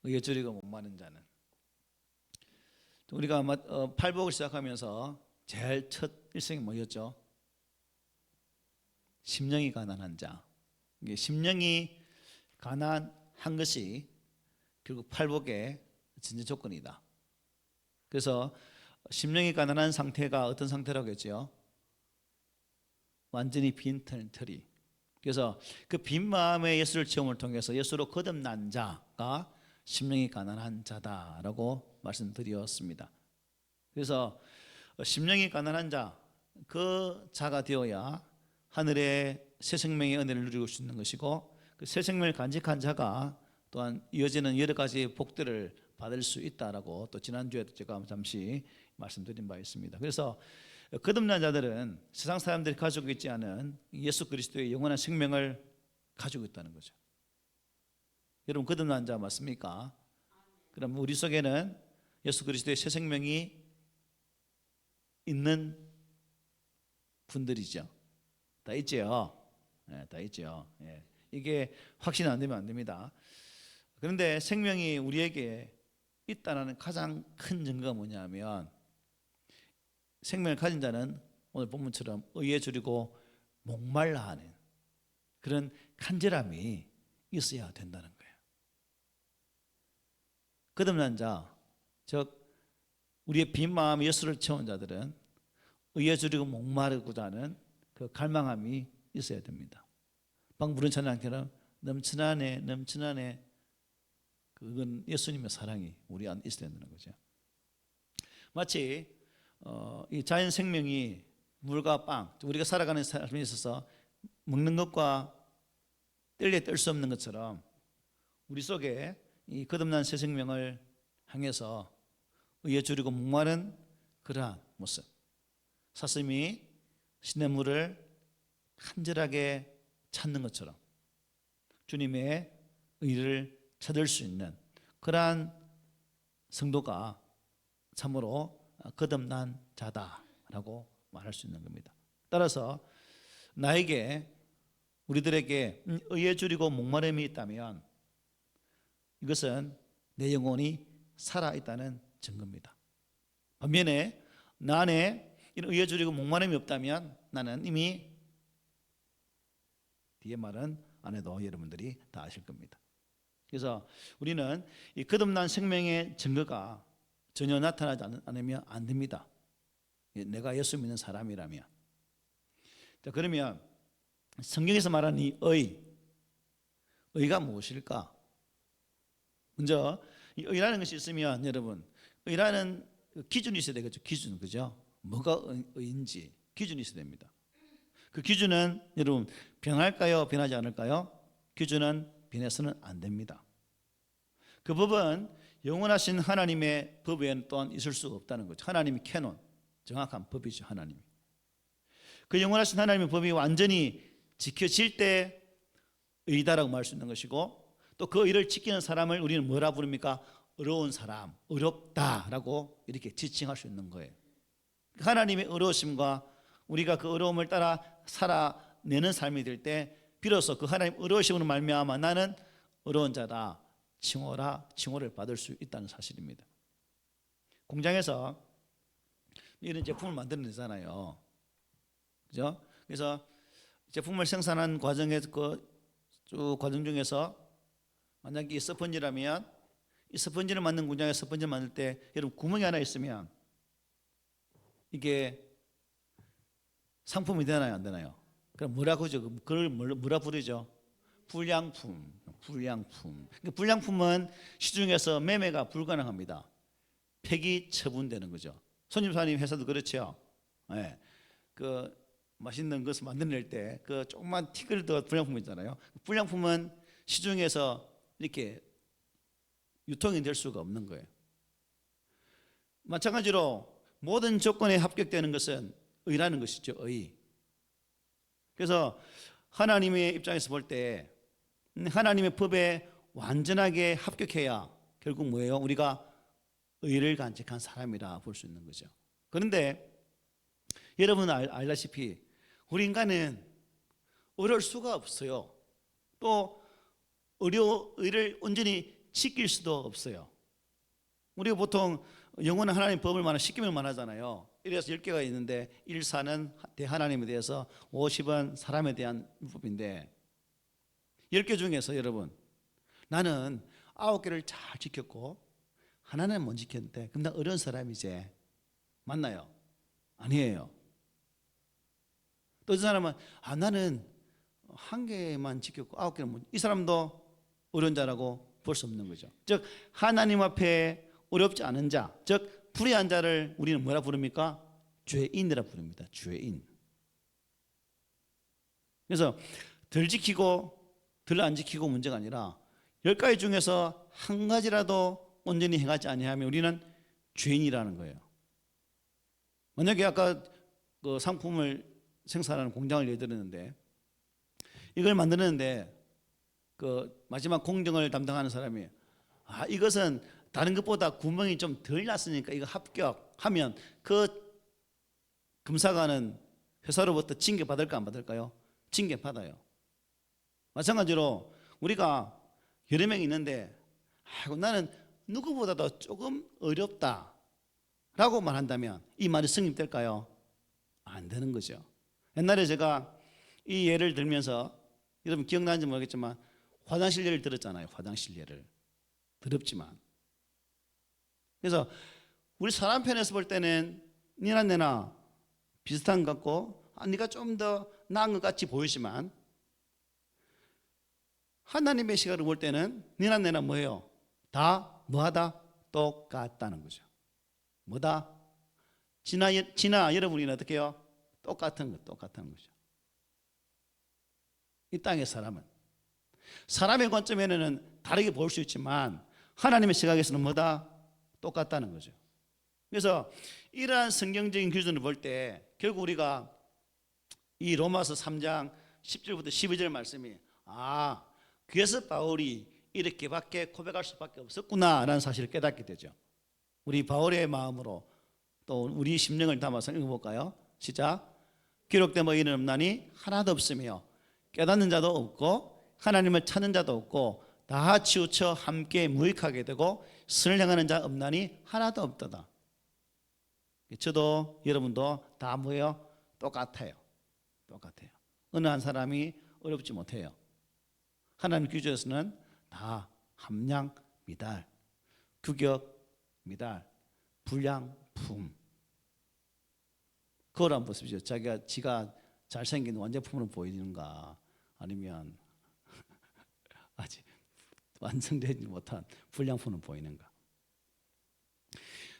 의에 줄이고 목마른 자는. 우리가 팔복을 시작하면서 제일 첫 일성이 뭐였죠? 심령이 가난한 자. 이게 심령이 가난한 것이 결국 팔복의 전제 조건이다. 그래서 심령이 가난한 상태가 어떤 상태라고 했죠? 완전히 빈 털이. 그래서 그 빈 마음의 예수를 체험을 통해서 예수로 거듭난 자가 심령이 가난한 자다라고 말씀드렸습니다. 그래서 심령이 가난한 자, 그 자가 되어야 하늘의 새 생명의 은혜를 누리고 수 있는 것이고, 그 새 생명을 간직한 자가 또한 이어지는 여러 가지 복들을 받을 수 있다라고 또 지난주에도 제가 잠시 말씀드린 바 있습니다. 그래서 거듭난 자들은 세상 사람들이 가지고 있지 않은 예수 그리스도의 영원한 생명을 가지고 있다는 거죠. 여러분 거듭난 자 맞습니까? 그럼 우리 속에는 예수 그리스도의 새 생명이 있는 분들이죠. 다 있죠. 네, 다 있죠. 네. 이게 확신 안 되면 안 됩니다. 그런데 생명이 우리에게 있다는 가장 큰 증거가 뭐냐면, 생명을 가진 자는 오늘 본문처럼 의에 줄이고 목말라 하는 그런 간절함이 있어야 된다는 거예요. 거듭난 자, 즉 우리의 빈 마음 예수를 채운 자들은 의에 줄이고 목마르고자 하는 그 갈망함이 있어야 됩니다. 방금 부른 찬양처럼 넘치나네 넘치나네, 그건 예수님의 사랑이 우리 안에 있어야 된다는 거죠. 마치 이 자연 생명이 물과 빵, 우리가 살아가는 삶에 있어서 먹는 것과 뗄래 뗄 수 없는 것처럼 우리 속에 이 거듭난 새 생명을 향해서 의에 줄이고 목마른 그러한 모습, 사슴이 시냇물을 간절하게 찾는 것처럼 주님의 의를 찾을 수 있는 그러한 성도가 참으로 거듭난 자다라고 말할 수 있는 겁니다. 따라서 나에게, 우리들에게 의에 줄이고 목마름이 있다면 이것은 내 영혼이 살아있다는 증거입니다. 반면에 나 안에 이런 의에 줄이고 목마름이 없다면 나는 이미, 뒤에 말은 안 해도 여러분들이 다 아실 겁니다. 그래서 우리는 이 거듭난 생명의 증거가 전혀 나타나지 않으면 안 됩니다. 내가 예수 믿는 사람이라면. 자, 그러면 성경에서 말하는 이 의가 무엇일까? 먼저 이 의라는 것이 있으면 여러분, 의라는 기준이 있어야 되겠죠. 기준, 그죠? 뭐가 의인지 기준이 있어야 됩니다. 그 기준은 여러분 변할까요? 변하지 않을까요? 기준은 변해서는 안 됩니다. 그 법은 영원하신 하나님의 법 외에는 또한 있을 수가 없다는 거죠. 하나님의 캐논, 정확한 법이죠. 하나님이. 그 영원하신 하나님의 법이 완전히 지켜질 때 의다라고 말할 수 있는 것이고, 또 그 의를 지키는 사람을 우리는 뭐라 부릅니까? 의로운 사람, 의롭다라고 이렇게 지칭할 수 있는 거예요. 하나님의 의로우심과 우리가 그 의로움을 따라 살아내는 삶이 될 때 비로소 그 하나님 의로우심으로 말미암아 나는 의로운 자다, 칭호를 받을 수 있다는 사실입니다. 공장에서 이런 제품을 만들어내잖아요. 그죠? 그래서 제품을 생산한 과정에서 쭉 과정 중에서 만약에 이 스펀지라면 이 스펀지를 만든 공장에 스펀지를 만들 때 여러분 구멍이 하나 있으면 이게 상품이 되나요? 안 되나요? 그럼 뭐라고 하죠? 그걸 뭐라 부르죠? 불량품. 불량품은 시중에서 매매가 불가능합니다. 폐기 처분되는 거죠. 손님사님 회사도 그렇죠. 네. 그 맛있는 것을 만들어낼 때 그 조그만 티끌 더 불량품 있잖아요. 불량품은 시중에서 이렇게 유통이 될 수가 없는 거예요. 마찬가지로 모든 조건에 합격되는 것은 의라는 것이죠. 의. 그래서 하나님의 입장에서 볼 때 하나님의 법에 완전하게 합격해야 결국 뭐예요? 우리가 의를 간직한 사람이라 볼 수 있는 거죠. 그런데 여러분 알다시피 우리 인간은 의를 수가 없어요. 또 의를 온전히 시킬 수도 없어요. 우리가 보통 영원한 하나님 법을 시키면 말하잖아요. 이래서 10개가 있는데 1사는 하나님에 대해서 50은 사람에 대한 율법인데 10개 중에서 여러분 나는 9개를 잘 지켰고 하나는 못 지켰는데 그럼 나 어려운 사람이지. 맞나요? 아니에요. 또 어떤 사람은 나는 1개만 지켰고 9개는 못. 이 사람도 어려운 자라고 볼 수 없는 거죠. 즉 하나님 앞에 어렵지 않은 자, 즉 불의한 자를 우리는 뭐라 부릅니까? 죄인이라 부릅니다. 죄인. 그래서 덜 지키고 덜 안 지키고 문제가 아니라 10가지 중에서 한 가지라도 온전히 행하지 아니하면 우리는 죄인이라는 거예요. 만약에 아까 그 상품을 생산하는 공장을 예를 들었는데 이걸 만드는데 그 마지막 공정을 담당하는 사람이 이것은 다른 것보다 구멍이 좀 덜 났으니까 이거 합격하면 그 검사관은 회사로부터 징계 받을까 안 받을까요? 징계 받아요. 마찬가지로 우리가 여러 명이 있는데 나는 누구보다도 조금 어렵다 라고 말한다면 이 말이 성립될까요? 안 되는 거죠. 옛날에 제가 이 예를 들면서 여러분 기억나는지 모르겠지만 화장실 예를 들었잖아요. 화장실 예를. 더럽지만. 그래서 우리 사람 편에서 볼 때는 니나 내나 비슷한 것 같고 네가 좀 더 나은 것 같이 보이지만 하나님의 시각으로 볼 때는 니나 내나 뭐예요? 다 뭐하다? 똑같다는 거죠. 뭐다? 지나 여러분이 어떻게 해요? 똑같은 거죠. 이 땅의 사람은 사람의 관점에는 다르게 볼 수 있지만 하나님의 시각에서는 뭐다? 똑같다는 거죠. 그래서 이러한 성경적인 기준을 볼 때 결국 우리가 이 로마서 3장 10절부터 12절 말씀이 그래서 바울이 이렇게밖에 고백할 수밖에 없었구나라는 사실을 깨닫게 되죠. 우리 바울의 마음으로 또 우리 심령을 담아서 읽어볼까요? 시작. 기록된 뭐 이는 없나니 하나도 없으며 깨닫는 자도 없고 하나님을 찾는 자도 없고 다 치우쳐 함께 무익하게 되고 선을 행하는 자 없나니 하나도 없도다. 저도 여러분도 다 뭐예요? 똑같아요. 어느 한 사람이 어렵지 못해요. 하나님 기준에서는 다 함량 미달, 규격 미달, 불량품. 그걸 한번 보십시오. 지가 잘생긴 완제품으로 보이는가 아니면 아직 완성되지 못한 불량품으로 보이는가.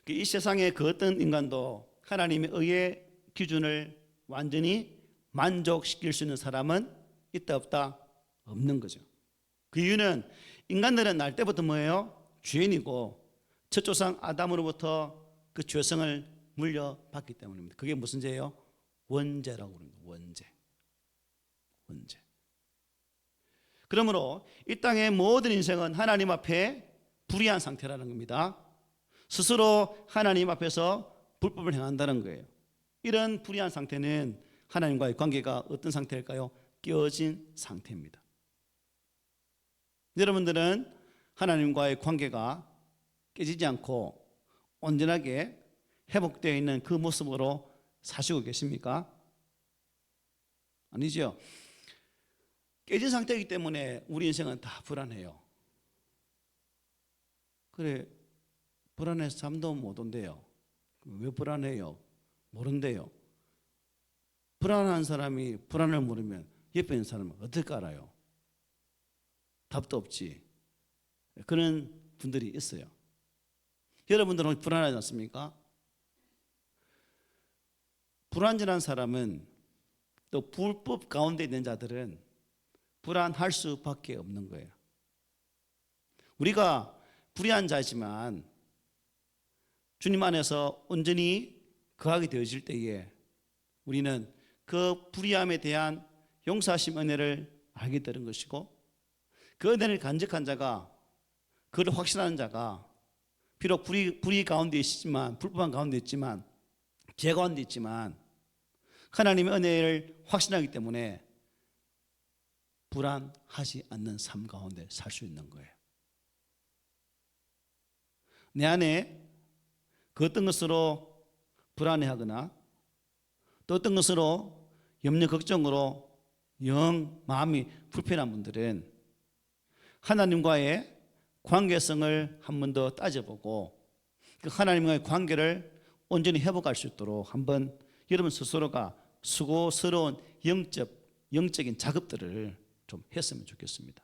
이 세상의 그 어떤 인간도 하나님의 의의 기준을 완전히 만족시킬 수 있는 사람은 있다 없다? 없는 거죠. 그 이유는 인간들은 날 때부터 뭐예요? 죄인이고 첫 조상 아담으로부터 그 죄성을 물려받기 때문입니다. 그게 무슨 죄예요? 원죄라고 부릅니다. 원죄. 그러므로 이 땅의 모든 인생은 하나님 앞에 불의한 상태라는 겁니다. 스스로 하나님 앞에서 불법을 행한다는 거예요. 이런 불의한 상태는 하나님과의 관계가 어떤 상태일까요? 깨어진 상태입니다. 여러분들은 하나님과의 관계가 깨지지 않고 온전하게 회복되어 있는 그 모습으로 사시고 계십니까? 아니죠. 깨진 상태이기 때문에 우리 인생은 다 불안해요. 그래, 불안해서 잠도 못 온대요. 왜 불안해요? 모른대요. 불안한 사람이 불안을 모르면 옆에 있는 사람은 어떻게 알아요? 답도 없지. 그런 분들이 있어요. 여러분들은 불안하지 않습니까? 불안전한 사람은 또 불법 가운데 있는 자들은 불안할 수밖에 없는 거예요. 우리가 불의한 자지만 주님 안에서 온전히 거하게 되어질 때에 우리는 그 불의함에 대한 용서하심 은혜를 알게 되는 것이고 그 은혜를 간직한 자가 그를 확신하는 자가 비록 불의 가운데 있지만 불법한 가운데 있지만 죄 가운데 있지만 하나님의 은혜를 확신하기 때문에 불안하지 않는 삶 가운데 살 수 있는 거예요. 내 안에 그 어떤 것으로 불안해하거나 또 어떤 것으로 염려 걱정으로 영 마음이 불편한 분들은 하나님과의 관계성을 한 번 더 따져보고 그 하나님과의 관계를 온전히 회복할 수 있도록 한번 여러분 스스로가 수고스러운 영적인 작업들을 좀 했으면 좋겠습니다.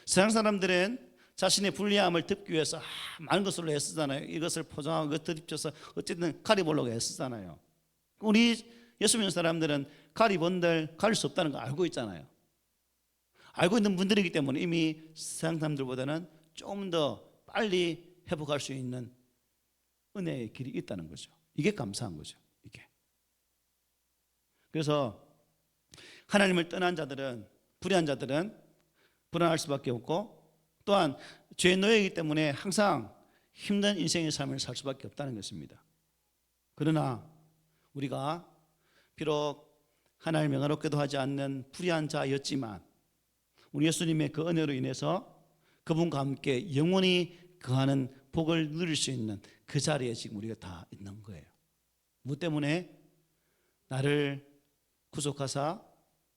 세상 사람들은 자신의 불리함을 덮기 위해서 많은 것으로 애쓰잖아요. 이것을 포장하고 이것을 입혀서 어쨌든 가리보려고 애쓰잖아요. 우리 예수 믿는 사람들은 가리본들 가릴 수 없다는 거 알고 있잖아요. 알고 있는 분들이기 때문에 이미 세상 사람들보다는 좀 더 빨리 회복할 수 있는 은혜의 길이 있다는 거죠. 이게 감사한 거죠. 이게. 그래서 하나님을 떠난 자들은, 불의한 자들은 불안할 수밖에 없고, 또한 죄의 노예이기 때문에 항상 힘든 인생의 삶을 살 수밖에 없다는 것입니다. 그러나 우리가 비록 하나님을 영화롭게도 하지 않는 불의한 자였지만 우리 예수님의 그 은혜로 인해서 그분과 함께 영원히 거하는 복을 누릴 수 있는 그 자리에 지금 우리가 다 있는 거예요. 뭐 때문에? 나를 구속하사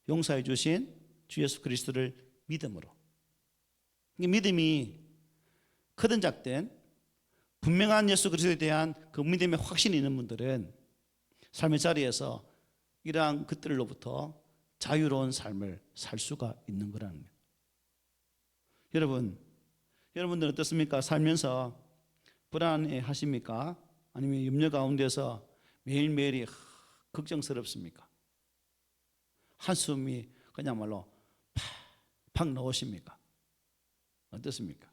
용서해 주신 주 예수 그리스도를 믿음으로. 이 믿음이 크든 작든 분명한 예수 그리스도에 대한 그 믿음의 확신이 있는 분들은 삶의 자리에서 이러한 것들로부터 자유로운 삶을 살 수가 있는 거라는 거예요. 여러분들은 어떻습니까? 살면서 불안해 하십니까? 아니면 염려 가운데서 매일매일이 걱정스럽습니까? 한숨이 그냥말로 팍팍 나오십니까? 어떻습니까?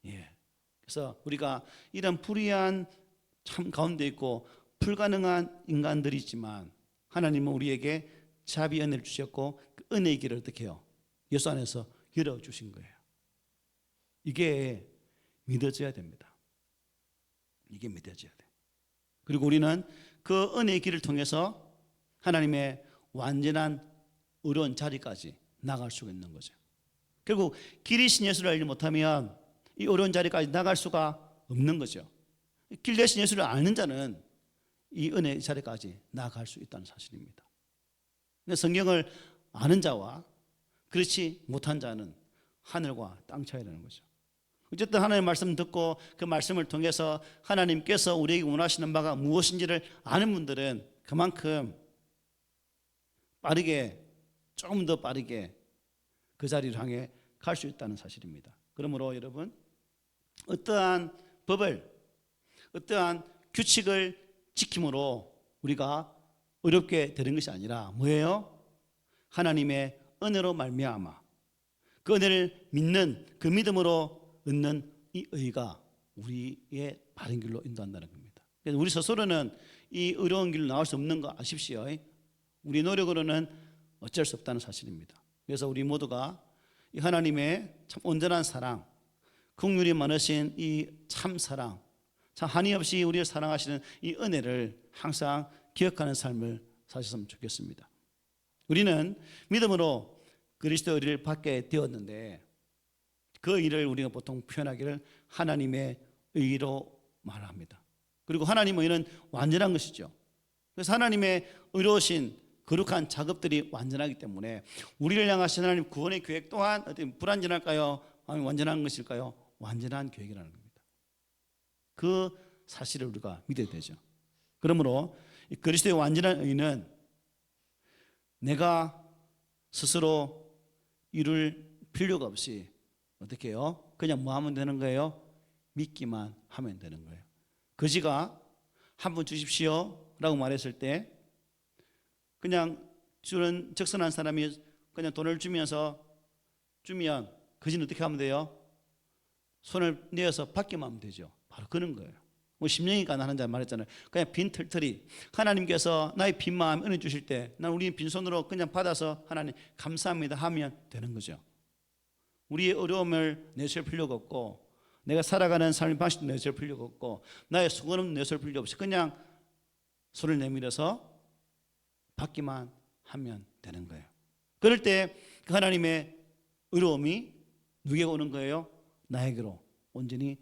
예. 그래서 우리가 이런 불의한 참 가운데 있고 불가능한 인간들이지만 하나님은 우리에게 자비 은혜를 주셨고 그 은혜의 길을 어떻게 해요? 예수 안에서 열어주신 거예요. 이게 믿어져야 됩니다. 이게 믿어져야 돼. 그리고 우리는 그 은혜의 길을 통해서 하나님의 완전한 의로운 자리까지 나갈 수가 있는 거죠. 결국 길이신 예수를 알지 못하면 이 어려운 자리까지 나갈 수가 없는 거죠. 길 대신 예수를 아는 자는 이 은혜의 자리까지 나아갈 수 있다는 사실입니다. 성경을 아는 자와 그렇지 못한 자는 하늘과 땅 차이라는 거죠. 어쨌든 하나님의 말씀 듣고 그 말씀을 통해서 하나님께서 우리에게 원하시는 바가 무엇인지를 아는 분들은 그만큼 빠르게, 조금 더 빠르게 그 자리를 향해 갈 수 있다는 사실입니다. 그러므로 여러분, 어떠한 법을, 어떠한 규칙을 지킴으로 우리가 어렵게 되는 것이 아니라 뭐예요? 하나님의 은혜로 말미암아 그 은혜를 믿는 그 믿음으로 얻는 이 의가 우리의 바른 길로 인도한다는 겁니다. 그래서 우리 스스로는 이 어려운 길로 나올 수 없는 거 아십시오. 우리 노력으로는 어쩔 수 없다는 사실입니다. 그래서 우리 모두가 이 하나님의 참 온전한 사랑, 긍휼이 많으신 이 참 사랑, 참 한이 없이 우리를 사랑하시는 이 은혜를 항상 기억하는 삶을 사셨으면 좋겠습니다. 우리는 믿음으로 그리스도의 의를 받게 되었는데 그 일을 우리가 보통 표현하기를 하나님의 의로 말합니다. 그리고 하나님의 의는 완전한 것이죠. 그래서 하나님의 의로우신 거룩한 작업들이 완전하기 때문에 우리를 향하신 하나님 구원의 계획 또한 어떻게 불완전할까요? 아니면 완전한 것일까요? 완전한 계획이라는 겁니다. 그 사실을 우리가 믿어야 되죠. 그러므로 그리스도의 완전한 의는 내가 스스로 이룰 필요가 없이 어떻게 해요? 그냥 뭐 하면 되는 거예요? 믿기만 하면 되는 거예요. 거지가 한 번 주십시오 라고 말했을 때 그냥 주는 적선한 사람이 그냥 돈을 주면 거지는 어떻게 하면 돼요? 손을 내어서 받기만 하면 되죠. 바로 그런 거예요. 뭐 심령이가 나는 자 말했잖아요. 그냥 빈 털털이 하나님께서 나의 빈 마음 은혜 주실 때 난 우리 빈손으로 그냥 받아서 하나님 감사합니다 하면 되는 거죠. 우리의 어려움을 내세울 필요가 없고 내가 살아가는 삶의 방식도 내세울 필요가 없고 나의 수고는 내세울 필요 없이 그냥 손을 내밀어서 받기만 하면 되는 거예요. 그럴 때 그 하나님의 의로움이 누구에게 오는 거예요? 나에게로 온전히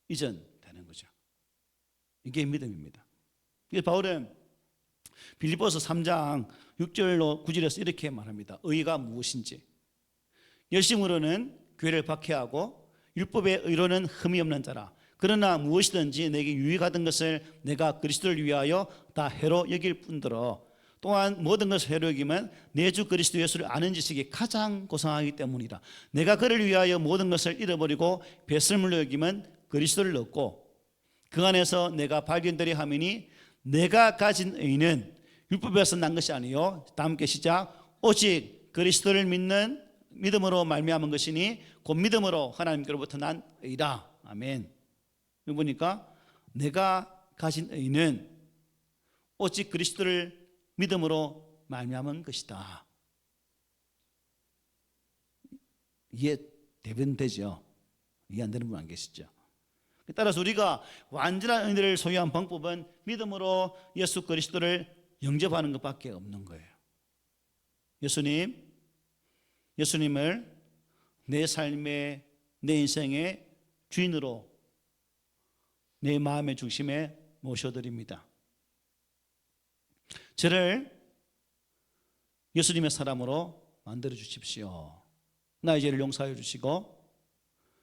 이전되는 거죠. 이게 믿음입니다. 그래서 바울은 빌립보서 3장 6절로 9절에서 이렇게 말합니다. 의가 무엇인지. 열심으로는 교회를 박해하고 율법의 의로는 흠이 없는 자라. 그러나 무엇이든지 내게 유익하던 것을 내가 그리스도를 위하여 다 해로 여길 뿐더러 또한 모든 것을 해로 여기면 내 주 그리스도 예수를 아는 지식이 가장 고상하기 때문이라. 내가 그를 위하여 모든 것을 잃어버리고 뱃설물로 여기면 그리스도를 얻고 그 안에서 내가 발견되려 함이니 내가 가진 의는 율법에서 난 것이 아니요 다 함께 시작. 오직 그리스도를 믿는 믿음으로 말미암은 것이니 곧 믿음으로 하나님께로부터 난 의라. 아멘. 여기 보니까 내가 가진 의는 오직 그리스도를 믿음으로 말미암은 것이다. 이해 대변되죠? 이해 안 되는 분 안 계시죠? 따라서 우리가 완전한 은혜를 소유한 방법은 믿음으로 예수 그리스도를 영접하는 것밖에 없는 거예요. 예수님을 내 삶의, 내 인생의 주인으로 내 마음의 중심에 모셔드립니다. 저를 예수님의 사람으로 만들어 주십시오. 나의 죄를 용서해 주시고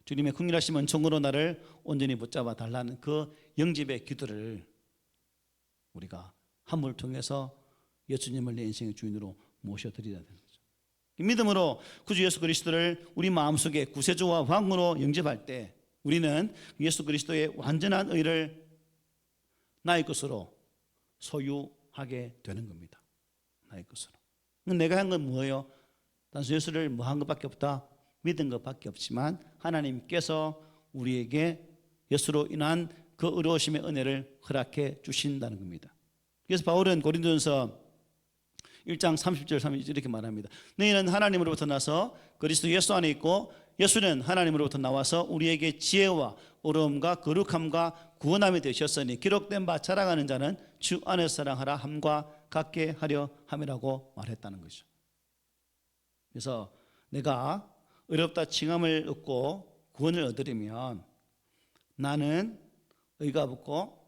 주님의 긍휼하심 은총으로 나를 온전히 붙잡아 달라는 그 영집의 기도를 우리가 함을 통해서 예수님을 내 인생의 주인으로 모셔드려야 되는 거죠. 믿음으로 구주 예수 그리스도를 우리 마음속에 구세주와 왕으로 영접할 때 우리는 예수 그리스도의 완전한 의를 나의 것으로 소유하게 되는 겁니다. 나의 것으로. 내가 한 건 뭐예요? 단순히 예수를 뭐 한 것밖에 없다. 믿은 것밖에 없지만 하나님께서 우리에게 예수로 인한 그 의로우심의 은혜를 허락해 주신다는 겁니다. 그래서 바울은 고린도전서 1장 30절 31절 이렇게 말합니다. 너희는 하나님으로부터 나서 그리스도 예수 안에 있고 예수는 하나님으로부터 나와서 우리에게 지혜와 어려움과 거룩함과 구원함이 되셨으니 기록된 바 자랑하는 자는 주 안에서 사랑하라 함과 같게 하려 함이라고 말했다는 거죠. 그래서 내가 어렵다 칭함을 얻고 구원을 얻으려면 나는 의가 없고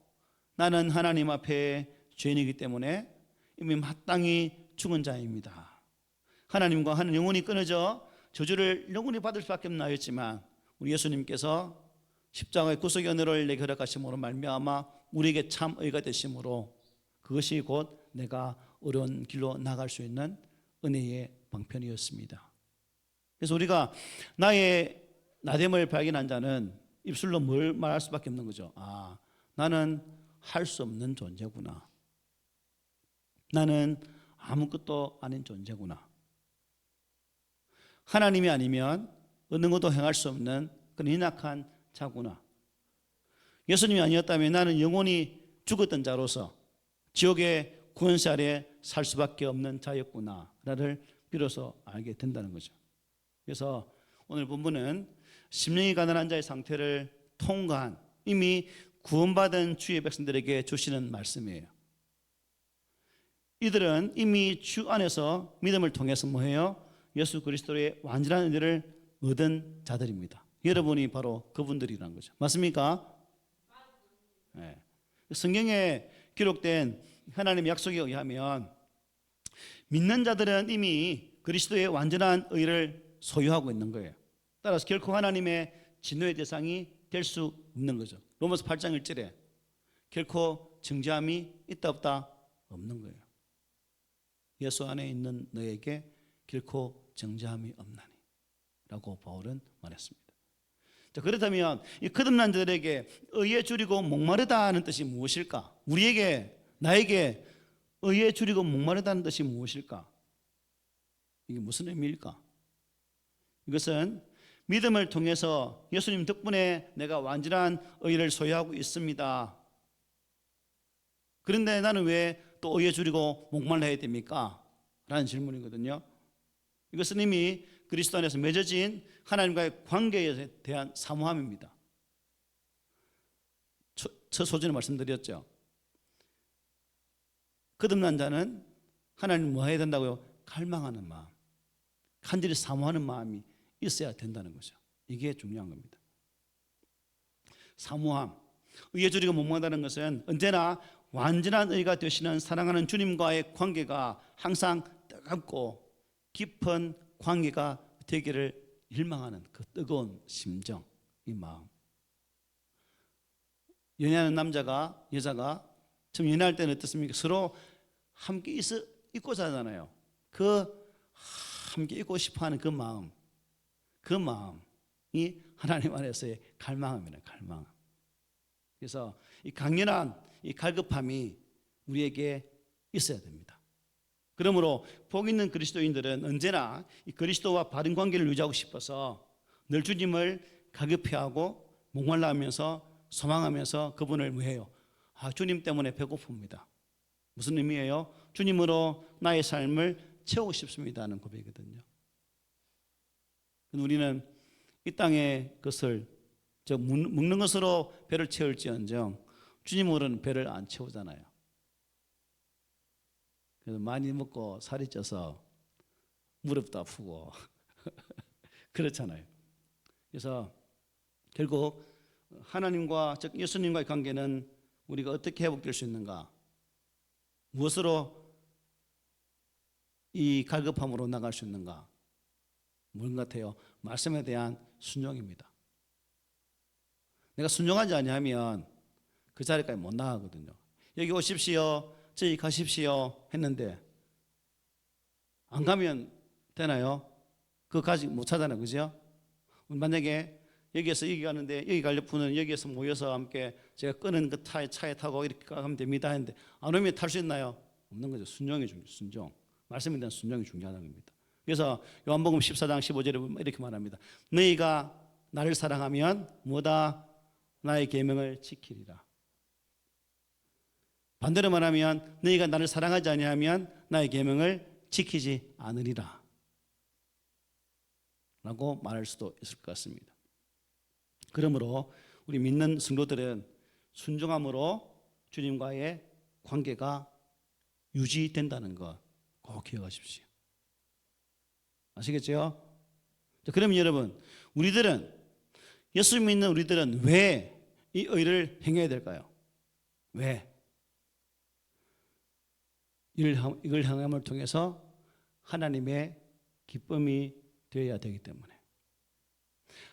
나는 하나님 앞에 죄인이기 때문에 이미 마땅히 죽은 자입니다. 하나님과 하는 영혼이 끊어져 저주를 영원히 받을 수밖에 없는 나였지만 우리 예수님께서 십자가의 구속의 은혜를 내게 허락하심으로 말미암아 우리에게 참 의가 되심으로 그것이 곧 내가 어려운 길로 나갈 수 있는 은혜의 방편이었습니다. 그래서 우리가 나의 나됨을 발견한 자는 입술로 뭘 말할 수밖에 없는 거죠. 아, 나는 할 수 없는 존재구나. 나는 아무것도 아닌 존재구나. 하나님이 아니면 어느 것도 행할 수 없는 그런 연약한 자구나. 예수님이 아니었다면 나는 영원히 죽었던 자로서 지옥의 구원세 아래 살 수밖에 없는 자였구나를 비로소 알게 된다는 거죠. 그래서 오늘 본문은 심령이 가난한 자의 상태를 통과한 이미 구원받은 주의 백성들에게 주시는 말씀이에요. 이들은 이미 주 안에서 믿음을 통해서 뭐해요? 예수 그리스도의 완전한 은혜를 얻은 자들입니다. 여러분이 바로 그분들이라는 거죠. 맞습니까? 네. 성경에 기록된 하나님의 약속에 의하면 믿는 자들은 이미 그리스도의 완전한 의를 소유하고 있는 거예요. 따라서 결코 하나님의 진노의 대상이 될 수 없는 거죠. 로마서 8장 1절에 결코 정죄함이 있다 없다 없는 거예요. 예수 안에 있는 너에게 결코 정죄함이 없나니 라고 바울은 말했습니다. 자, 그렇다면 이 거듭난 자들에게 의에 줄이고 목마르다는 뜻이 무엇일까? 우리에게 나에게 의에 줄이고 목마르다는 뜻이 무엇일까? 이게 무슨 의미일까? 이것은 믿음을 통해서 예수님 덕분에 내가 완전한 의를 소유하고 있습니다. 그런데 나는 왜 또 의에 줄이고 목말라야 됩니까? 라는 질문이거든요. 이것은 이미 그리스도 안에서 맺어진 하나님과의 관계에 대한 사모함입니다. 첫 소절에 말씀드렸죠. 거듭난 자는 하나님 뭐 해야 된다고요? 갈망하는 마음, 간절히 사모하는 마음이 있어야 된다는 거죠. 이게 중요한 겁니다. 사모함, 의에 줄이고 목마르다는 것은 언제나 완전한 의가 되시는 사랑하는 주님과의 관계가 항상 뜨겁고 깊은 관계가 되기를 일망하는 그 뜨거운 심정, 이 마음. 연애하는 남자가 여자가 처음 연애할 때는 어떻습니까? 서로 함께 있고 자잖아요. 그 함께 있고 싶어하는 그 마음이 하나님 안에서의 갈망입니다. 갈망. 그래서 이 강렬한 이 갈급함이 우리에게 있어야 됩니다. 그러므로 복 있는 그리스도인들은 언제나 이 그리스도와 바른 관계를 유지하고 싶어서 늘 주님을 가급해하고 목말라하면서 소망하면서 그분을 뭐해요? 주님 때문에 배고픕니다. 무슨 의미예요? 주님으로 나의 삶을 채우고 싶습니다 하는 고백이거든요. 우리는 이 땅의 것을 먹는 것으로 배를 채울지언정 주님으로는 배를 안 채우잖아요. 그래서 많이 먹고 살이 쪄서 무릎도 아프고 그렇잖아요. 그래서 결국 하나님과 즉 예수님과의 관계는 우리가 어떻게 회복될 수 있는가? 무엇으로 이 갈급함으로 나갈 수 있는가? 뭔 같아요? 말씀에 대한 순종입니다. 내가 순종하지 아니하면 그 자리까지 못 나가거든요. 여기 오십시오, 저기 가십시오 했는데 안 가면 되나요? 그거 가지 못 하잖아요, 그죠? 만약에 여기에서 여기 가는데 여기 가려 분은 여기에서 모여서 함께 제가 끄는 그 차에 타고 이렇게 가면 됩니다 했는데 안 오면 탈 수 있나요? 없는 거죠. 순종이 중요해요. 순종. 말씀에 대한 순종이 중요하다는 겁니다. 그래서 요한복음 14장 15절에 이렇게 말합니다. 너희가 나를 사랑하면 뭐다? 나의 계명을 지키리라. 반대로 말하면 너희가 나를 사랑하지 아니하면 나의 계명을 지키지 않으리라 라고 말할 수도 있을 것 같습니다. 그러므로 우리 믿는 성도들은 순종함으로 주님과의 관계가 유지된다는 것 꼭 기억하십시오. 아시겠죠? 그러면 여러분, 예수 믿는 우리들은 왜 이 의를 행해야 될까요? 왜? 이걸 행함을 통해서 하나님의 기쁨이 되어야 되기 때문에.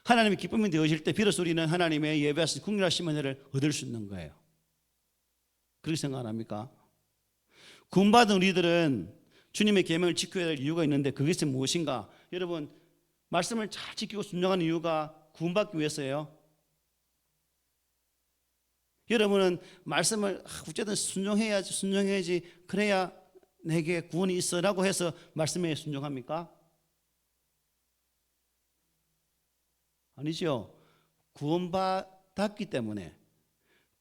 하나님의 기쁨이 되어질 때 비로소 우리는 하나님의 예배하신 국률하신 은혜를 얻을 수 있는 거예요. 그렇게 생각 안 합니까? 구원받은 우리들은 주님의 계명을 지켜야 될 이유가 있는데 그것이 무엇인가? 여러분, 말씀을 잘 지키고 순종하는 이유가 구원받기 위해서예요. 여러분은 말씀을 어쨌든 순종해야지 그래야 내게 구원이 있어라고 해서 말씀에 순종합니까? 아니죠. 구원받았기 때문에,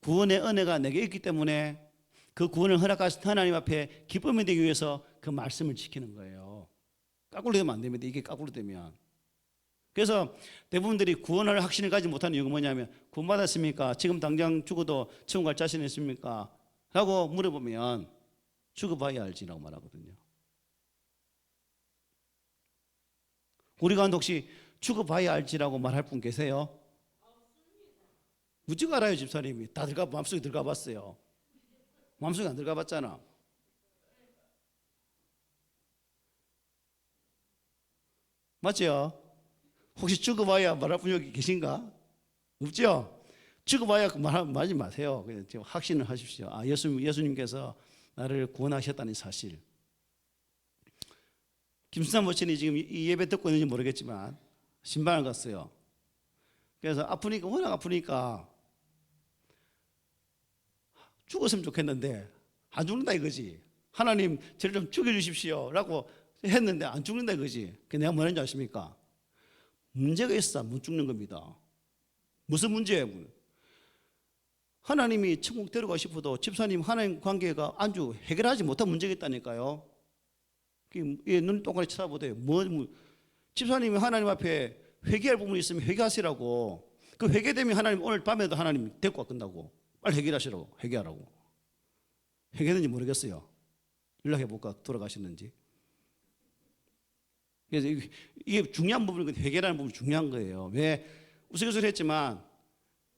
구원의 은혜가 내게 있기 때문에 그 구원을 허락하신 하나님 앞에 기쁨이 되기 위해서 그 말씀을 지키는 거예요. 까꾸로 되면 안 됩니다. 이게 까꾸로 되면. 그래서 대부분들이 구원을 확신을 가지지 못하는 이유가 뭐냐면 구원받았습니까? 지금 당장 죽어도 천국 갈 자신 있습니까? 라고 물어보면 죽어봐야 알지라고 말하거든요. 우리 가운데 혹시 죽어봐야 알지라고 말할 분 계세요? 무지가 알아요. 집사님이 다 마음속에 들어가 봤어요. 마음속에 안 들어가 봤잖아. 맞죠? 혹시 죽어봐야 말할 분 여기 계신가? 없죠? 죽어봐야 말하지 마세요. 그냥 확신을 하십시오. 예수님께서 나를 구원하셨다는 사실. 김수삼 모친이 지금 이 예배 듣고 있는지 모르겠지만 신방을 갔어요. 그래서 워낙 아프니까 죽었으면 좋겠는데 안 죽는다 이거지. 하나님 저를 좀 죽여주십시오 라고 했는데 안 죽는다 이거지. 내가 뭐라는지 아십니까? 문제가 있어 못 죽는 겁니다. 무슨 문제예요? 하나님이 천국 데려가고 싶어도 집사님 하나님 관계가 아주 해결하지 못한 문제가 있다니까요. 눈 동그랗게 쳐다보대요. 집사님이 하나님 앞에 회개할 부분이 있으면 회개하시라고. 그 회개되면 하나님 오늘 밤에도 하나님 데리고 끝나고 빨리 해결하시라고. 회개하라고. 회개했는지 모르겠어요. 연락해 볼까? 돌아가셨는지. 그래서 이게 중요한 부분은 회개라는 부분이 중요한 거예요. 왜 우스갯소리 했지만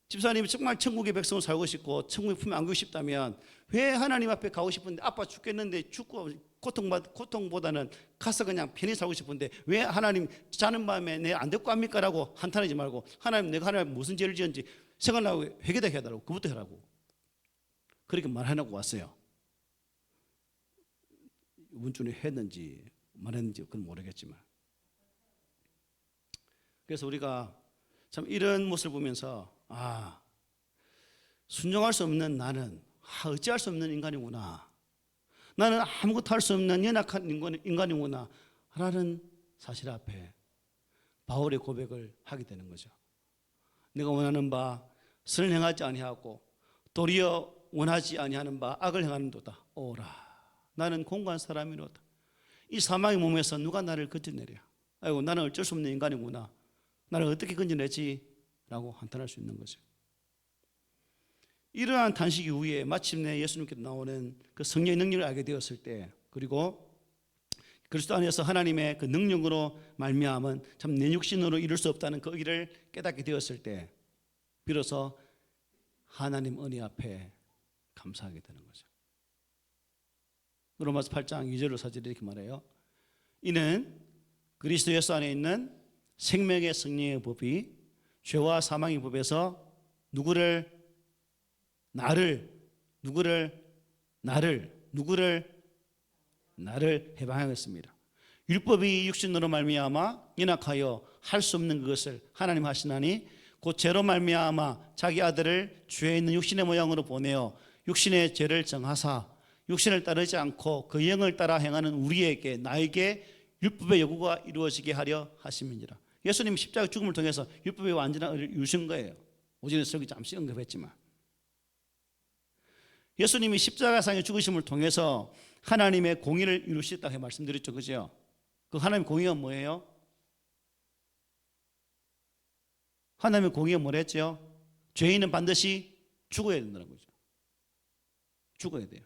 집사님이 정말 천국의 백성으로 살고 싶고 천국의 품에 안기고 싶다면 왜 하나님 앞에 가고 싶은데 아빠 죽겠는데 죽고 고통보다는 가서 그냥 편히 살고 싶은데 왜 하나님 자는 밤에 내 안 데리고 갑니까? 라고 한탄하지 말고 하나님 내가 하나님 무슨 죄를 지었는지 생각나고 회개다 해야 되라고 그부터 해라고 그렇게 말해놓고 왔어요. 이번 주에 했는지 말했는지 그건 모르겠지만 그래서 우리가 참 이런 모습을 보면서 순종할 수 없는 나는 어찌할 수 없는 인간이구나. 나는 아무것도 할 수 없는 연약한 인간이구나 라는 사실 앞에 바울의 고백을 하게 되는 거죠. 내가 원하는 바 선을 행하지 아니하고 도리어 원하지 아니하는 바 악을 행하는도다. 오라 나는 공고한 사람이로다. 이 사망의 몸에서 누가 나를 건져내랴. 아이고 나는 어쩔 수 없는 인간이구나. 나를 어떻게 건져내지? 라고 한탄할 수 있는 거죠. 이러한 탄식 이후에 마침내 예수님께서 나오는 그 성령의 능력을 알게 되었을 때 그리고 그리스도 안에서 하나님의 그 능력으로 말미암은 참 내 육신으로 이룰 수 없다는 그 의를 깨닫게 되었을 때 비로소 하나님 은혜 앞에 감사하게 되는 거죠. 로마서 8장 2절로 4절에 이렇게 말해요. 이는 그리스도 예수 안에 있는 생명의 승리의 법이 죄와 사망의 법에서 나를 해방하였습니다. 율법이 육신으로 말미암아 연약하여 할 수 없는 그것을 하나님 하시나니 곧 죄로 말미암아 자기 아들을 죄에 있는 육신의 모양으로 보내어 육신의 죄를 정하사 육신을 따르지 않고 그 영을 따라 행하는 우리에게 나에게 율법의 요구가 이루어지게 하려 하심이니라. 예수님 십자가 죽음을 통해서 율법의 완전한 의를 이루신 거예요. 오전에 설교 잠시 언급했지만 예수님이 십자가상의 죽으심을 통해서 하나님의 공의를 이루셨다고 말씀드렸죠. 그죠? 그 하나님의 공의가 뭐예요? 하나님의 공의가 뭐랬죠? 죄인은 반드시 죽어야 된다는 거죠. 죽어야 돼요.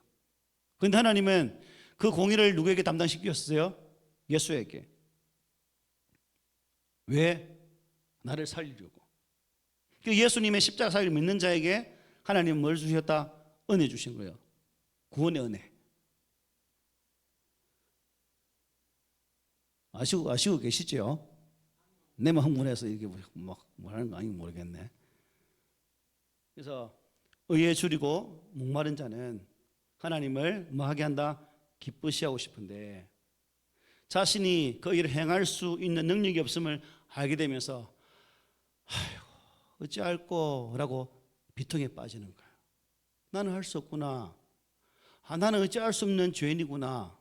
그런데 하나님은 그 공의를 누구에게 담당시켰어요? 예수에게. 왜? 나를 살리려고. 예수님의 십자가 사역을 믿는 자에게 하나님은 뭘 주셨다? 은혜 주신 거예요. 구원의 은혜. 아시고 계시죠? 내만 흥분해서 이게 막 뭐라는 거 아닌지 모르겠네. 그래서 의에 줄이고 목마른 자는 하나님을 뭐 하게 한다? 기쁘시하고 싶은데 자신이 그 일을 행할 수 있는 능력이 없음을 알게 되면서 아이고 어찌할꼬라고 비통에 빠지는 거예요. 나는 할 수 없구나. 나는 어찌할 수 없는 죄인이구나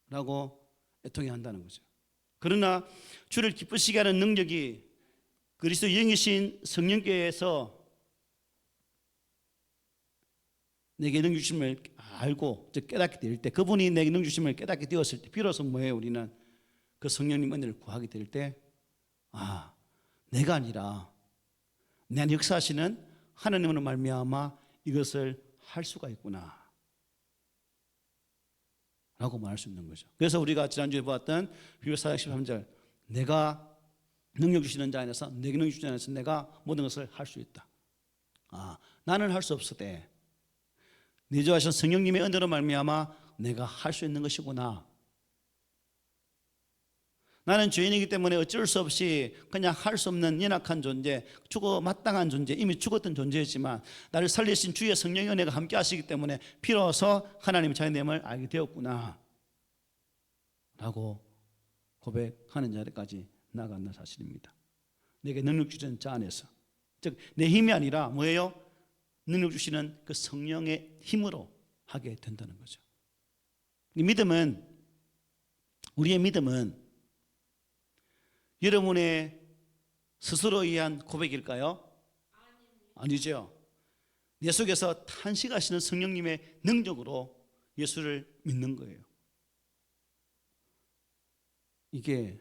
라고 애통해 한다는 거죠. 그러나 주를 기쁘시게 하는 능력이 그리스도 영이신 성령께서 내게 능력 주심을 알고 깨닫게 될 때 그분이 내게 능력 주심을 깨닫게 되었을 때 비로소 뭐예요? 우리는 그 성령님 은혜를 구하게 될 때 내가 아니라 내 안에 역사하시는 하나님으로 말미암아 이것을 할 수가 있구나 라고 말할 수 있는 거죠. 그래서 우리가 지난주에 보았던 빌립보서 4장 13절 내가 능력 주시는 자 안에서 내게 능력 주시는 자 안에서 내가 모든 것을 할 수 있다. 나는 할 수 없을 때 내주하신 성령님의 은혜로 말미암아 내가 할 수 있는 것이구나. 나는 죄인이기 때문에 어쩔 수 없이 그냥 할 수 없는 연약한 존재, 죽어 마땅한 존재, 이미 죽었던 존재였지만 나를 살리신 주의 성령의 은혜가 함께 하시기 때문에 비로소 하나님의 자녀됨을 알게 되었구나 라고 고백하는 자리까지 나아간다는 사실입니다. 내게 능력 주시는 자 안에서, 즉 내 힘이 아니라 뭐예요? 능력 주시는 그 성령의 힘으로 하게 된다는 거죠. 이 믿음은, 우리의 믿음은 여러분의 스스로 의한 고백일까요? 아니죠. 내 속에서 탄식하시는 성령님의 능력으로 예수를 믿는 거예요. 이게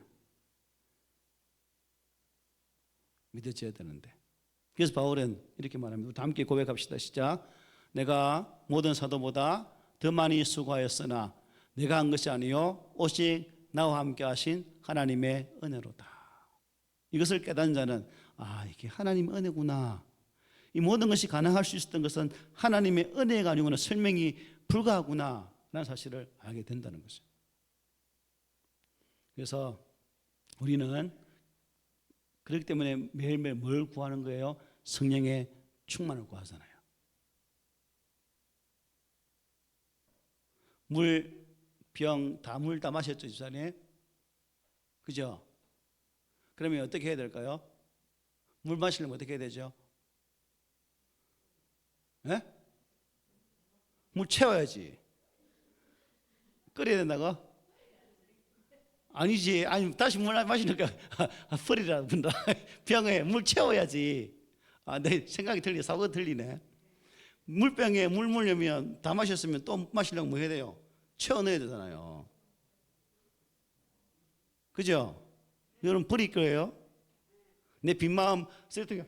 믿어져야 되는데. 그래서 바울은 이렇게 말합니다. 다 함께 고백합시다. 시작. 내가 모든 사도보다 더 많이 수고하였으나 내가 한 것이 아니요 오직 나와 함께 하신 하나님의 은혜로다. 이것을 깨닫는 자는 이게 하나님의 은혜구나. 이 모든 것이 가능할 수 있었던 것은 하나님의 은혜가 아니고는 설명이 불가하구나 라는 사실을 알게 된다는 것이죠. 그래서 우리는 그렇기 때문에 매일매일 뭘 구하는 거예요? 성령의 충만을 구하잖아요. 물 다 마셨죠, 집사님? 그죠? 그러면 어떻게 해야 될까요? 물 마시려면 어떻게 해야 되죠? 예? 물 채워야지. 끓여야 된다고? 아니지. 아니, 다시 물 마시니까 펄이라 분다. 병에 물 채워야지. 내 생각이 틀리네. 사고가 틀리네. 물병에 물 물려면 다 마셨으면 또 마시려면 뭐 해야 돼요? 채워 넣어야 되잖아요. 그죠? 여러분 버릴 거예요? 내 빈마음 쓰레기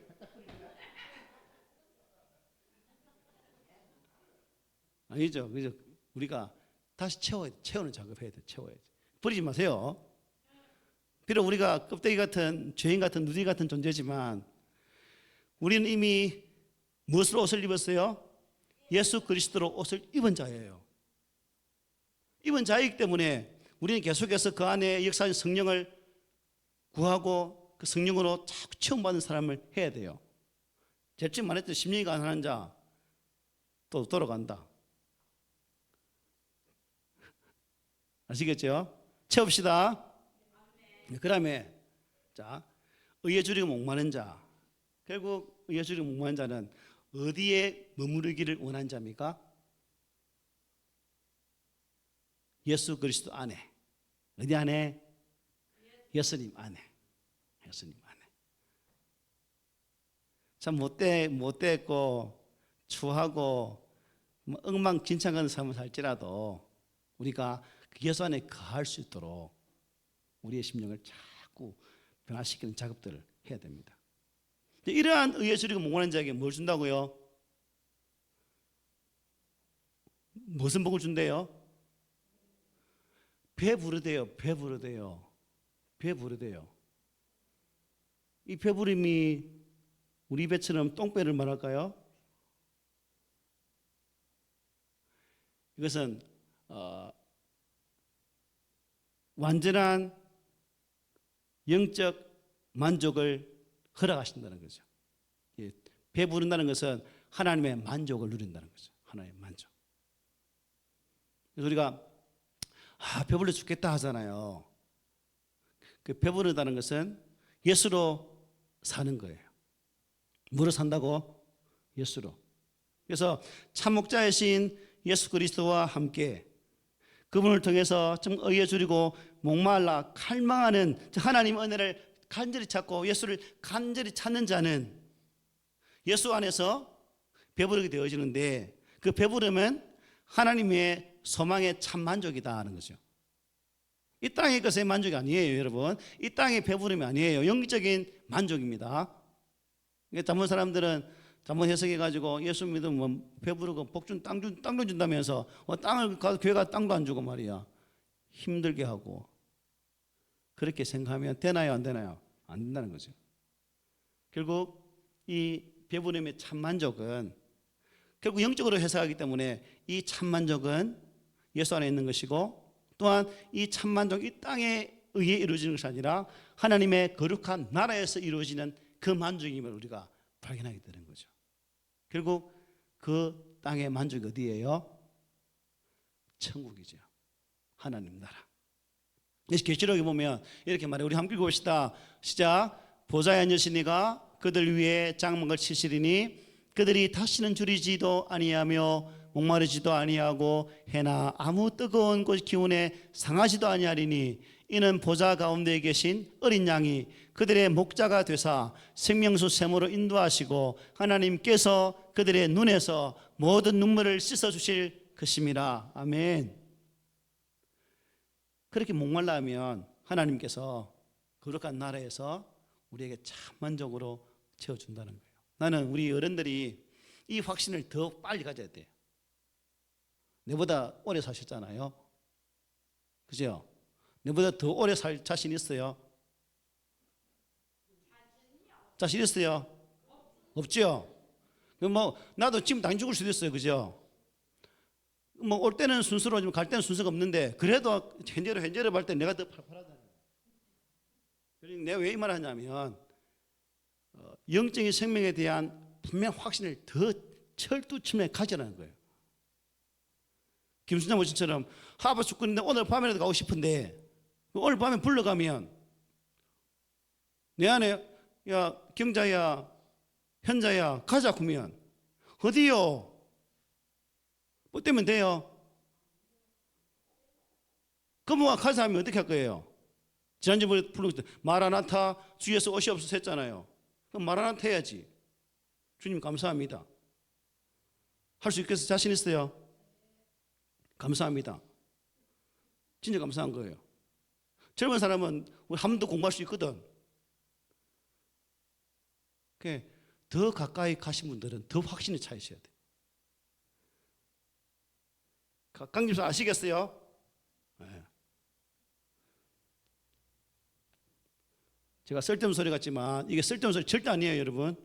아니죠. 그죠? 우리가 다시 채우는 작업해야 돼. 채워야지. 버리지 마세요. 비록 우리가 껍데기 같은 죄인 같은 누더기 같은 존재지만 우리는 이미 무엇으로 옷을 입었어요? 예수 그리스도로 옷을 입은 자예요. 입은 자이기 때문에 우리는 계속해서 그 안에 역사하신 성령을 구하고 그 성령으로 자꾸 체험받는 사람을 해야 돼요. 제일 처음 말했던 심령이 가난한 자 또 돌아간다. 아시겠죠? 채웁시다. 그 다음에 자, 의에 주리고 목마른 자. 결국 의에 주리고 목마른 자는 어디에 머무르기를 원한 자입니까? 예수 그리스도 안에. 어디 안에? 예수님 안에. 예수님 안에. 참 못됐고 추하고 뭐 엉망진창한 삶을 살지라도 우리가 그 예수 안에 거할 수 있도록 우리의 심령을 자꾸 변화시키는 작업들을 해야 됩니다. 이러한 의에 주리고 목마른 자에게 뭘 준다고요? 무슨 복을 준대요? 배부르대요. 배부르대요. 배부르대요. 이 배부름이 우리 배처럼 똥배를 말할까요? 이것은 완전한 영적 만족을 허락하신다는 거죠. 배부른다는 것은 하나님의 만족을 누린다는 거죠. 하나님의 만족. 그래서 우리가 배불러 죽겠다 하잖아요. 그 배부르다는 것은 예수로 사는 거예요. 뭐로 산다고? 예수로. 그래서 참 목자이신 예수 그리스도와 함께 그분을 통해서 좀 의에 주리고 목말라 칼망하는 하나님 은혜를 간절히 찾고 예수를 간절히 찾는 자는 예수 안에서 배부르게 되어지는데 그 배부름은 하나님의 소망의 참 만족이다 하는 거죠. 이 땅의 것의 만족이 아니에요, 여러분. 이 땅의 배부름이 아니에요. 영적인 만족입니다. 잘못 사람들은 잘못 해석해가지고 예수 믿으면 배부르고 복준 땅 준다면서 땅을 가서 교회 가서 땅도 안 주고 말이야. 힘들게 하고 그렇게 생각하면 되나요, 안 되나요? 안 된다는 거죠. 결국 이 배부름의 참 만족은 결국 영적으로 해석하기 때문에 이 참 만족은 예수 안에 있는 것이고 또한 이 참 만족 이 땅에 의해 이루어지는 것이 아니라 하나님의 거룩한 나라에서 이루어지는 그 만족임을 우리가 발견하게 되는 거죠. 결국 그 땅의 만족이 어디예요? 천국이죠. 하나님 나라. 계시록에 보면 이렇게 말해요. 우리 함께 읽어봅시다. 시작. 보좌에 앉으시니가 그들 위에 장막을 치시리니 그들이 다시는 줄이지도 아니하며 목마르지도 아니하고 해나 아무 뜨거운 곳 기운에 상하지도 아니하리니 이는 보좌 가운데 계신 어린 양이 그들의 목자가 되사 생명수 샘으로 인도하시고 하나님께서 그들의 눈에서 모든 눈물을 씻어주실 것임이라. 아멘. 그렇게 목말라하면 하나님께서 거룩한 나라에서 우리에게 참 만족으로 채워준다는 거예요. 나는 우리 어른들이 이 확신을 더 빨리 가져야 돼요. 내보다 오래 사셨잖아요. 그죠? 내보다 더 오래 살 자신 있어요? 자신 있어요? 없죠? 그럼 뭐 나도 지금 당장 죽을 수도 있어요, 그죠? 뭐 올 때는 순서로 지금 갈 때는 순서가 없는데 그래도 현재로 볼 때 내가 더 팔팔하잖아요. 그러니까 내가 왜 이 말을 하냐면 영적인 생명에 대한 분명 확신을 더 철두철미하게 가지라는 거예요. 김순자 모친처럼 하바 죽겠는데 오늘 밤에라도 가고 싶은데 오늘 밤에 불러가면 내 안에 야 경자야 현자야 가자 그러면 어디요? 뭐 때문에 돼요? 그럼 가자 하면 어떻게 할 거예요? 지난주에 부르고 마라나타 주에서 오시옵소서 했잖아요. 그럼 마라나타 해야지. 주님 감사합니다. 할 수 있겠어요? 자신 있어요? 감사합니다. 진짜 감사한 거예요. 젊은 사람은 우리 한번더 공부할 수 있거든. 더 가까이 가신 분들은 더 확신이 차 있어야 돼. 강집사 아시겠어요? 네. 제가 쓸데없는 소리 같지만 이게 쓸데없는 소리 절대 아니에요, 여러분.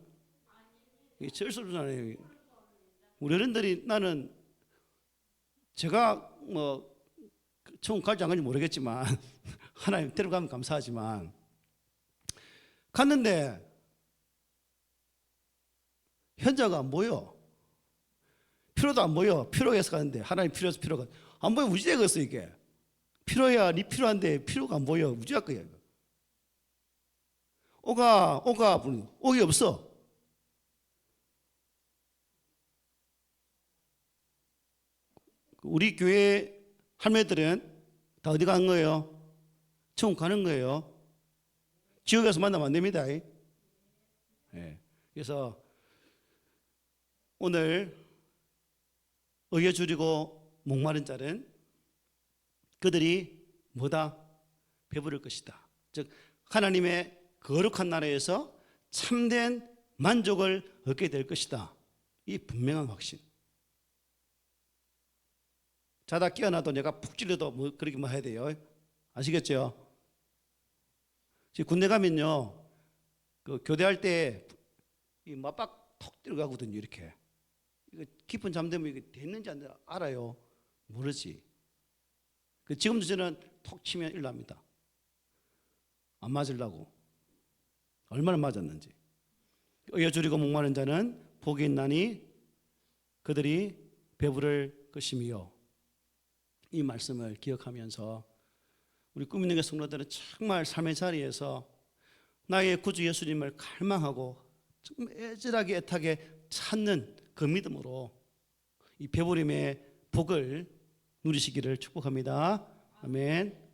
이게 쓸데없는 소리 아니에요. 우리 어른들이 나는 제가 뭐 처음 갈지 안 갈지 모르겠지만 하나님 데려가면 감사하지만 갔는데 현자가 안 보여. 피로도 안 보여. 피로해서 가는데 하나님 필요해서 피로가 안 보여. 무지개가 있어 이게. 피로야 니 필요한데 피로가 안 보여. 무지할 거야 이거. 오가 부르는 옥이 없어. 우리 교회 할매들은 다 어디 가는 거예요? 천국 가는 거예요. 지옥에서 만나면 안 됩니다. 네. 그래서 오늘 의에 줄이고 목마른 자는 그들이 뭐다? 배부를 것이다. 즉 하나님의 거룩한 나라에서 참된 만족을 얻게 될 것이다. 이 분명한 확신. 자다 깨어나도 내가 푹 찔려도 뭐 그렇게 뭐 해야 돼요. 아시겠죠? 지금 군대 가면요, 그 교대할 때 이 맞박 톡 들어가거든요. 이렇게 이거 깊은 잠들면 이게 됐는지 안 됐는지 알아요? 모르지. 지금도 저는 톡 치면 일납니다. 안 맞으려고. 얼마나 맞았는지. 의에 줄이고 목마른 자는 복이 있나니 그들이 배부를 것이며, 이 말씀을 기억하면서 우리 꿈 있는 게 성도들은 정말 삶의 자리에서 나의 구주 예수님을 갈망하고 정말 애절하게 애타게 찾는 그 믿음으로 이 배부림의 복을 누리시기를 축복합니다. 아멘.